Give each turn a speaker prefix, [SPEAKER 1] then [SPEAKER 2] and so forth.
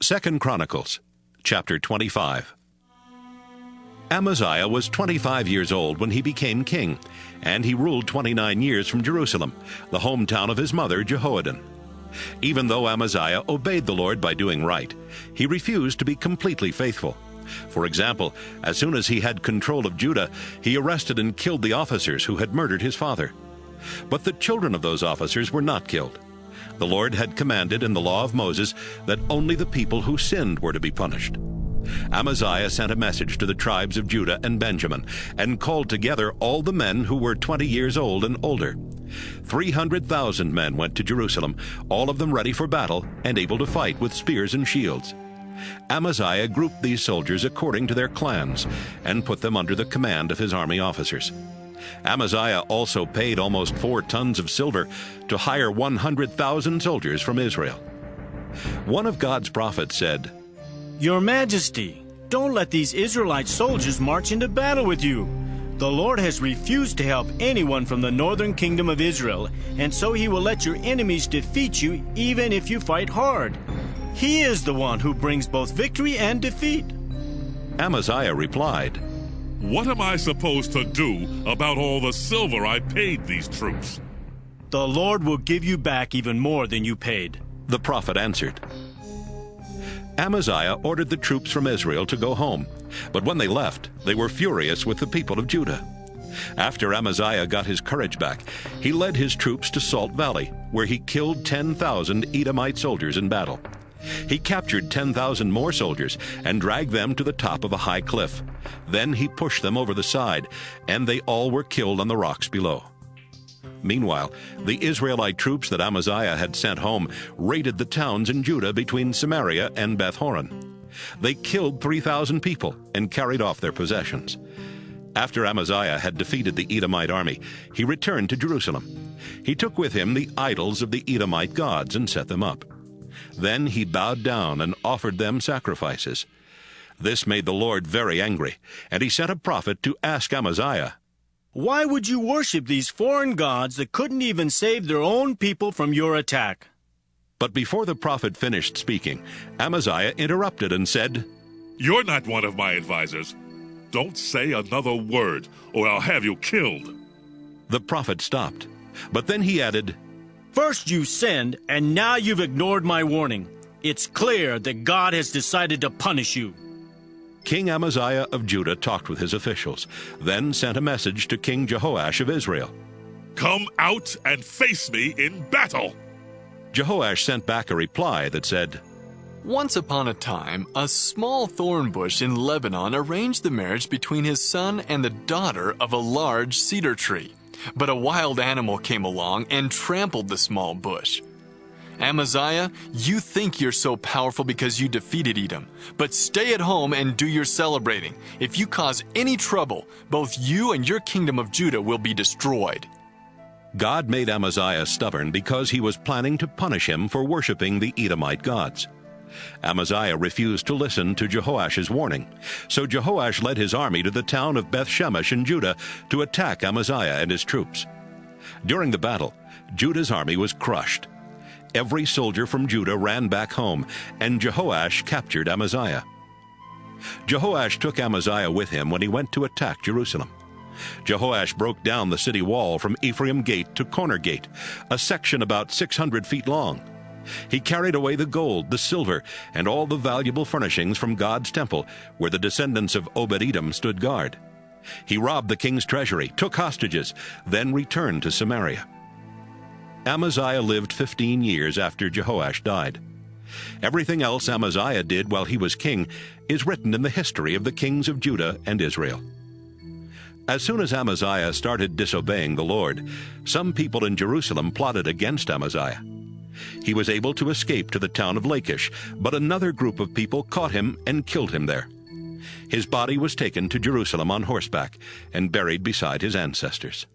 [SPEAKER 1] 2 Chronicles Chapter 25. Amaziah was 25 years old when he became king, and he ruled 29 years from Jerusalem, the hometown of his mother Jehoadan. Even though Amaziah obeyed the Lord by doing right, he refused to be completely faithful. For example, as soon as he had control of Judah, he arrested and killed the officers who had murdered his father. But the children of those officers were not killed. The Lord had commanded in the law of Moses that only the people who sinned were to be punished. Amaziah sent a message to the tribes of Judah and Benjamin and called together all the men who were 20 years old and older. 300,000 men went to Jerusalem, all of them ready for battle and able to fight with spears and shields. Amaziah grouped these soldiers according to their clans and put them under the command of his army officers. Amaziah also paid almost 4 tons of silver to hire 100,000 soldiers from Israel. One of God's prophets said,
[SPEAKER 2] "Your Majesty, don't let these Israelite soldiers march into battle with you. The Lord has refused to help anyone from the northern kingdom of Israel, and so he will let your enemies defeat you even if you fight hard. He is the one who brings both victory and defeat."
[SPEAKER 1] Amaziah replied,
[SPEAKER 3] "What am I supposed to do about all the silver I paid these troops?"
[SPEAKER 2] "The Lord will give you back even more than you paid,"
[SPEAKER 1] the prophet answered. Amaziah ordered the troops from Israel to go home, but when they left, they were furious with the people of Judah. After Amaziah got his courage back, he led his troops to Salt Valley, where he killed 10,000 Edomite soldiers in battle. He captured 10,000 more soldiers and dragged them to the top of a high cliff. Then he pushed them over the side, and they all were killed on the rocks below. Meanwhile, the Israelite troops that Amaziah had sent home raided the towns in Judah between Samaria and Beth-horon. They killed 3,000 people and carried off their possessions. After Amaziah had defeated the Edomite army, he returned to Jerusalem. He took with him the idols of the Edomite gods and set them up. Then he bowed down and offered them sacrifices. This made the Lord very angry, and he sent a prophet to ask Amaziah,
[SPEAKER 2] "Why would you worship these foreign gods that couldn't even save their own people from your attack?"
[SPEAKER 1] But before the prophet finished speaking, Amaziah interrupted and said,
[SPEAKER 3] "You're not one of my advisors. Don't say another word, or I'll have you killed."
[SPEAKER 1] The prophet stopped, but then he added,
[SPEAKER 2] "First you sinned, and now you've ignored my warning. It's clear that God has decided to punish you."
[SPEAKER 1] King Amaziah of Judah talked with his officials, then sent a message to King Jehoash of Israel.
[SPEAKER 3] "Come out and face me in battle."
[SPEAKER 1] Jehoash sent back a reply that said,
[SPEAKER 4] Once upon a time, a small thorn bush in Lebanon arranged the marriage between his son and the daughter of a large cedar tree. But a wild animal came along and trampled the small bush. Amaziah, you think you're so powerful because you defeated Edom, but stay at home and do your celebrating. If you cause any trouble, both you and your kingdom of Judah will be destroyed.
[SPEAKER 1] God made Amaziah stubborn because he was planning to punish him for worshiping the Edomite gods. Amaziah refused to listen to Jehoash's warning, so Jehoash led his army to the town of Beth-shemesh in Judah to attack Amaziah and his troops. During the battle, Judah's army was crushed. Every soldier from Judah ran back home, and Jehoash captured Amaziah. Jehoash took Amaziah with him when he went to attack Jerusalem. Jehoash broke down the city wall from Ephraim Gate to Corner Gate, a section about 600 feet long. He carried away the gold, the silver, and all the valuable furnishings from God's temple, where the descendants of Obed-Edom stood guard. He robbed the king's treasury, took hostages, then returned to Samaria. Amaziah lived 15 years after Jehoash died. Everything else Amaziah did while he was king is written in the history of the kings of Judah and Israel. As soon as Amaziah started disobeying the Lord, some people in Jerusalem plotted against Amaziah. He was able to escape to the town of Lachish, but another group of people caught him and killed him there. His body was taken to Jerusalem on horseback and buried beside his ancestors.